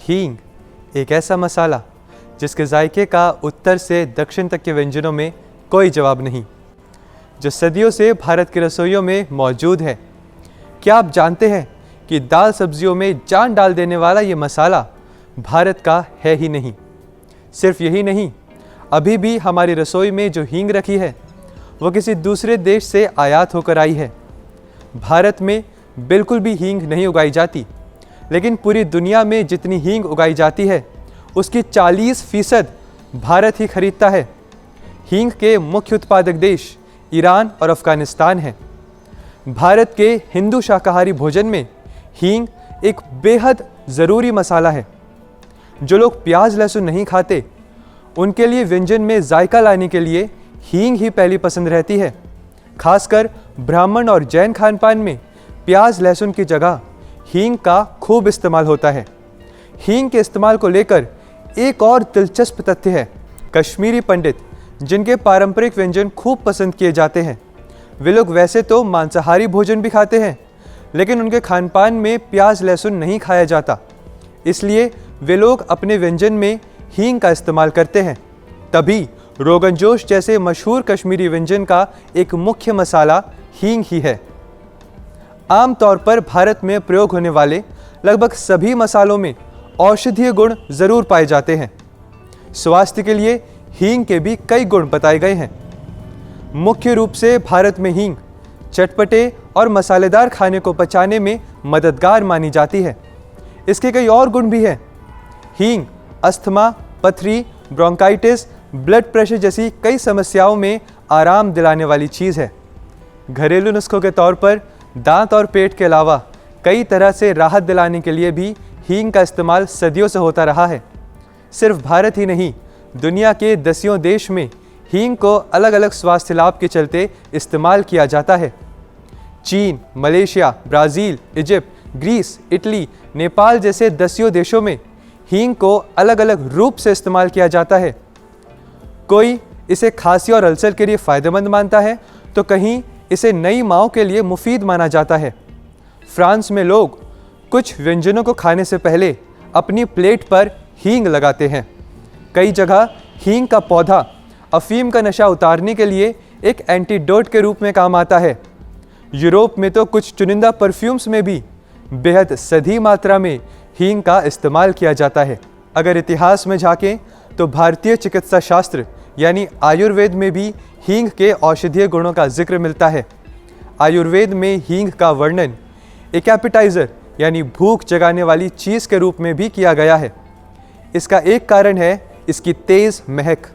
हींग एक ऐसा मसाला जिसके जायके का उत्तर से दक्षिण तक के व्यंजनों में कोई जवाब नहीं, जो सदियों से भारत की रसोइयों में मौजूद है। क्या आप जानते हैं कि दाल सब्जियों में जान डाल देने वाला ये मसाला भारत का है ही नहीं। सिर्फ यही नहीं, अभी भी हमारी रसोई में जो हींग रखी है वो किसी दूसरे देश से आयात होकर आई है। भारत में बिल्कुल भी हींग नहीं उगाई जाती, लेकिन पूरी दुनिया में जितनी हींग उगाई जाती है उसकी 40% भारत ही खरीदता है। हींग के मुख्य उत्पादक देश ईरान और अफगानिस्तान हैं। भारत के हिंदू शाकाहारी भोजन में हींग एक बेहद ज़रूरी मसाला है। जो लोग प्याज लहसुन नहीं खाते उनके लिए व्यंजन में जायका लाने के लिए हींग ही पहली पसंद रहती है। खासकर ब्राह्मण और जैन खानपान में प्याज लहसुन की जगह हींग का खूब इस्तेमाल होता है। हींग के इस्तेमाल को लेकर एक और दिलचस्प तथ्य है। कश्मीरी पंडित जिनके पारंपरिक व्यंजन खूब पसंद किए जाते हैं, वे लोग वैसे तो मांसाहारी भोजन भी खाते हैं, लेकिन उनके खानपान में प्याज लहसुन नहीं खाया जाता। इसलिए वे लोग अपने व्यंजन में हींग का इस्तेमाल करते हैं। तभी रोगन जोश जैसे मशहूर कश्मीरी व्यंजन का एक मुख्य मसाला हींग ही है। आमतौर पर भारत में प्रयोग होने वाले लगभग सभी मसालों में औषधीय गुण जरूर पाए जाते हैं। स्वास्थ्य के लिए हींग के भी कई गुण बताए गए हैं। मुख्य रूप से भारत में हींग चटपटे और मसालेदार खाने को पचाने में मददगार मानी जाती है। इसके कई और गुण भी हैं। हींग अस्थमा, पथरी, ब्रोंकाइटिस, ब्लड प्रेशर जैसी कई समस्याओं में आराम दिलाने वाली चीज़ है। घरेलू नुस्खों के तौर पर दांत और पेट के अलावा कई तरह से राहत दिलाने के लिए भी हींग का इस्तेमाल सदियों से होता रहा है। सिर्फ भारत ही नहीं, दुनिया के दसियों देश में हींग को अलग अलग स्वास्थ्य लाभ के चलते इस्तेमाल किया जाता है। चीन, Malaysia, Brazil, Egypt, Greece, Italy, Nepal जैसे दसियों देशों में हींग को अलग अलग रूप से इस्तेमाल किया जाता है। कोई इसे खांसी और अल्सर के लिए फ़ायदेमंद मानता है, तो कहीं इसे नई मांओं के लिए मुफीद माना जाता है। फ्रांस में लोग कुछ व्यंजनों को खाने से पहले अपनी प्लेट पर हींग लगाते हैं। कई जगह हींग का पौधा अफीम का नशा उतारने के लिए एक एंटीडोट के रूप में काम आता है। यूरोप में तो कुछ चुनिंदा परफ्यूम्स में भी बेहद सधी मात्रा में हींग का इस्तेमाल किया जाता है। अगर इतिहास में झांकें तो भारतीय चिकित्सा शास्त्र यानी आयुर्वेद में भी हींग के औषधीय गुणों का जिक्र मिलता है। आयुर्वेद में हींग का वर्णन एक एपेटाइज़र यानी भूख जगाने वाली चीज़ के रूप में भी किया गया है। इसका एक कारण है इसकी तेज़ महक।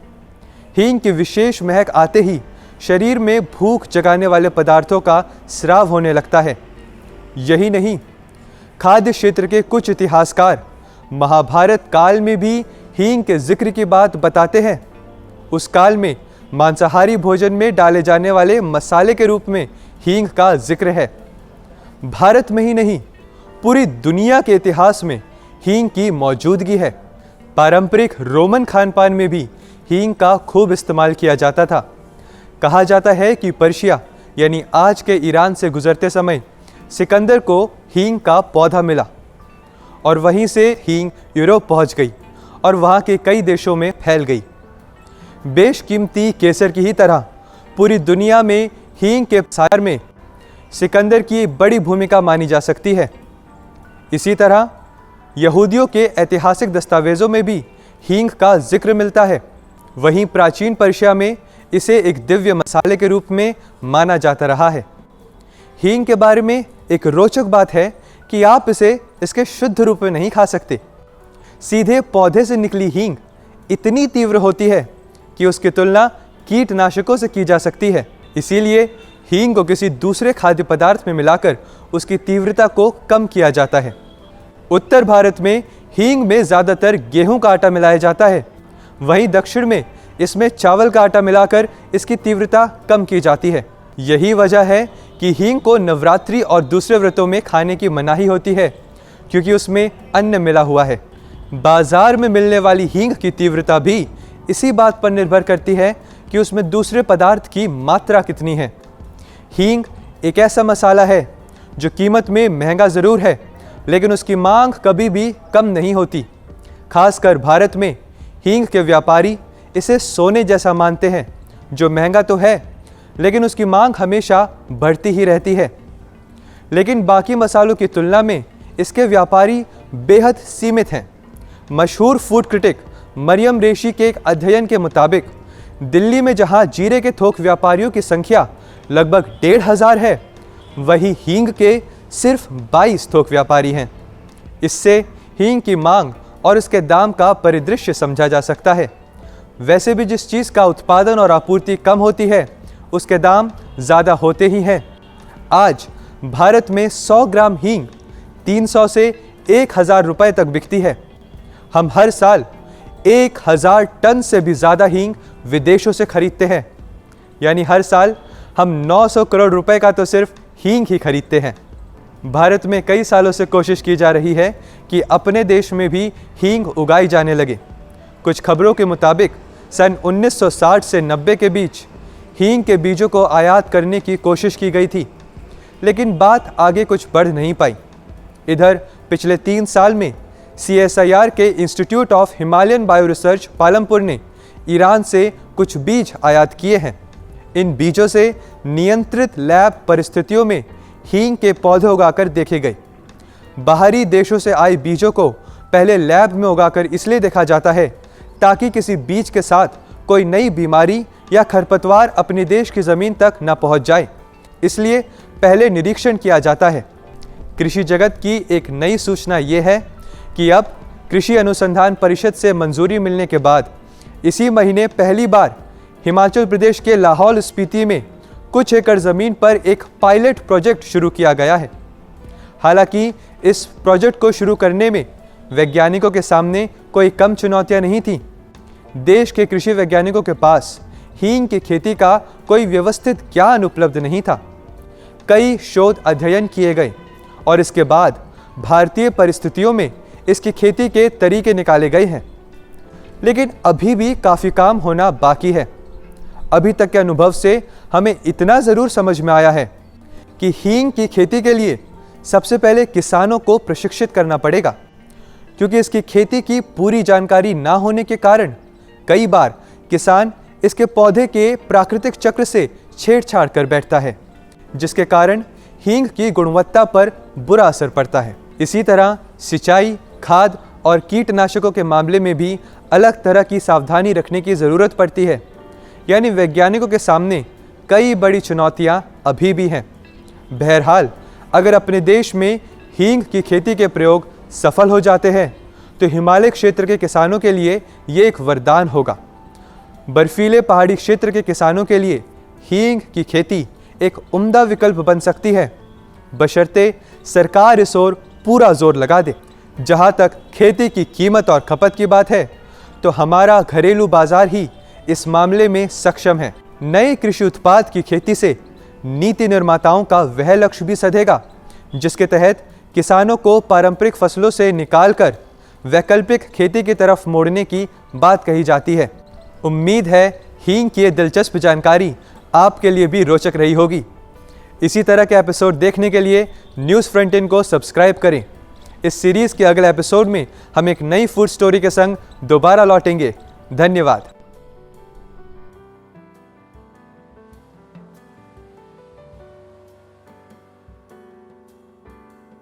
हींग की विशेष महक आते ही शरीर में भूख जगाने वाले पदार्थों का स्राव होने लगता है। यही नहीं, खाद्य क्षेत्र के कुछ इतिहासकार महाभारत काल में भी हींग के जिक्र की बात बताते हैं। उस काल में मांसाहारी भोजन में डाले जाने वाले मसाले के रूप में हींग का जिक्र है। भारत में ही नहीं, पूरी दुनिया के इतिहास में हींग की मौजूदगी है। पारंपरिक रोमन खानपान में भी हींग का खूब इस्तेमाल किया जाता था। कहा जाता है कि पर्शिया यानी आज के ईरान से गुजरते समय सिकंदर को हींग का पौधा मिला और वहीं से हींग यूरोप पहुंच गई और वहां के कई देशों में फैल गई। बेशकीमती केसर की ही तरह पूरी दुनिया में हींग के प्रसार में सिकंदर की बड़ी भूमिका मानी जा सकती है। इसी तरह यहूदियों के ऐतिहासिक दस्तावेज़ों में भी हींग का जिक्र मिलता है। वहीं प्राचीन पर्शिया में इसे एक दिव्य मसाले के रूप में माना जाता रहा है। हींग के बारे में एक रोचक बात है कि आप इसे इसके शुद्ध रूप में नहीं खा सकते। सीधे पौधे से निकली हींग इतनी तीव्र होती है कि उसकी तुलना कीटनाशकों से की जा सकती है। इसीलिए हींग को किसी दूसरे खाद्य पदार्थ में मिलाकर उसकी तीव्रता को कम किया जाता है। उत्तर भारत में हींग में ज़्यादातर गेहूं का आटा मिलाया जाता है। वहीं दक्षिण में इसमें चावल का आटा मिलाकर इसकी तीव्रता कम की जाती है। यही वजह है कि हींग को नवरात्रि और दूसरे व्रतों में खाने की मनाही होती है, क्योंकि उसमें अन्न मिला हुआ है। बाजार में मिलने वाली हींग की तीव्रता भी इसी बात पर निर्भर करती है कि उसमें दूसरे पदार्थ की मात्रा कितनी है। हींग एक ऐसा मसाला है जो कीमत में महंगा ज़रूर है, लेकिन उसकी मांग कभी भी कम नहीं होती। खासकर भारत में हींग के व्यापारी इसे सोने जैसा मानते हैं, जो महंगा तो है लेकिन उसकी मांग हमेशा बढ़ती ही रहती है। लेकिन बाकी मसालों की तुलना में इसके व्यापारी बेहद सीमित हैं। मशहूर फूड क्रिटिक मरियम रेशी के एक अध्ययन के मुताबिक दिल्ली में जहां जीरे के थोक व्यापारियों की संख्या लगभग 1,500 है, वहीं हींग के सिर्फ 22 थोक व्यापारी हैं। इससे हींग की मांग और उसके दाम का परिदृश्य समझा जा सकता है। वैसे भी जिस चीज़ का उत्पादन और आपूर्ति कम होती है, उसके दाम ज़्यादा होते ही हैं। आज भारत में 100 ग्राम हींग 300 से 1,000 रुपए तक बिकती है। हम हर साल 1,000 टन से भी ज़्यादा हींग विदेशों से खरीदते हैं, यानी हर साल हम 900 करोड़ रुपए का तो सिर्फ हींग ही खरीदते हैं। भारत में कई सालों से कोशिश की जा रही है कि अपने देश में भी हींग उगाई जाने लगे। कुछ खबरों के मुताबिक सन 1960 से 90 के बीच हींग के बीजों को आयात करने की कोशिश की गई थी, लेकिन बात आगे कुछ बढ़ नहीं पाई। इधर पिछले 3 साल में CSIR के institute of Himalayan bio research Palampur ने ईरान से कुछ बीज आयात किए हैं। इन बीजों से नियंत्रित लैब परिस्थितियों में हींग के पौधे उगाकर देखे गए। बाहरी देशों से आए बीजों को पहले लैब में उगाकर इसलिए देखा जाता है ताकि किसी बीज के साथ कोई नई बीमारी या खरपतवार अपने देश की ज़मीन तक न पहुंच जाए, इसलिए पहले निरीक्षण किया जाता है। कृषि जगत की एक नई सूचना ये है कि अब कृषि अनुसंधान परिषद से मंजूरी मिलने के बाद इसी महीने पहली बार हिमाचल प्रदेश के लाहौल स्पीति में कुछ एकड़ ज़मीन पर एक पायलट प्रोजेक्ट शुरू किया गया है। हालांकि इस प्रोजेक्ट को शुरू करने में वैज्ञानिकों के सामने कोई कम चुनौतियां नहीं थीं। देश के कृषि वैज्ञानिकों के पास हींग की खेती का कोई व्यवस्थित ज्ञान उपलब्ध नहीं था। कई शोध अध्ययन किए गए और इसके बाद भारतीय परिस्थितियों में इसकी खेती के तरीके निकाले गए हैं, लेकिन अभी भी काफ़ी काम होना बाकी है। अभी तक के अनुभव से हमें इतना ज़रूर समझ में आया है कि हींग की खेती के लिए सबसे पहले किसानों को प्रशिक्षित करना पड़ेगा, क्योंकि इसकी खेती की पूरी जानकारी ना होने के कारण कई बार किसान इसके पौधे के प्राकृतिक चक्र से छेड़छाड़ कर बैठता है, जिसके कारण हींग की गुणवत्ता पर बुरा असर पड़ता है। इसी तरह सिंचाई, खाद और कीटनाशकों के मामले में भी अलग तरह की सावधानी रखने की ज़रूरत पड़ती है। यानी वैज्ञानिकों के सामने कई बड़ी चुनौतियां अभी भी हैं। बहरहाल, अगर अपने देश में हींग की खेती के प्रयोग सफल हो जाते हैं तो हिमालय क्षेत्र के किसानों के लिए ये एक वरदान होगा। बर्फीले पहाड़ी क्षेत्र के किसानों के लिए हींग की खेती एक उम्दा विकल्प बन सकती है, बशर्ते सरकार इस ओर पूरा जोर लगा दे। जहां तक खेती की कीमत और खपत की बात है, तो हमारा घरेलू बाजार ही इस मामले में सक्षम है। नए कृषि उत्पाद की खेती से नीति निर्माताओं का वह लक्ष्य भी सधेगा जिसके तहत किसानों को पारंपरिक फसलों से निकालकर वैकल्पिक खेती की तरफ मोड़ने की बात कही जाती है। उम्मीद है हींग की ये दिलचस्प जानकारी आपके लिए भी रोचक रही होगी। इसी तरह के एपिसोड देखने के लिए न्यूज़ फ्रंट को सब्सक्राइब करें। इस सीरीज़ के अगले एपिसोड में हम एक नई फूड स्टोरी के संग दोबारा लौटेंगे। धन्यवाद।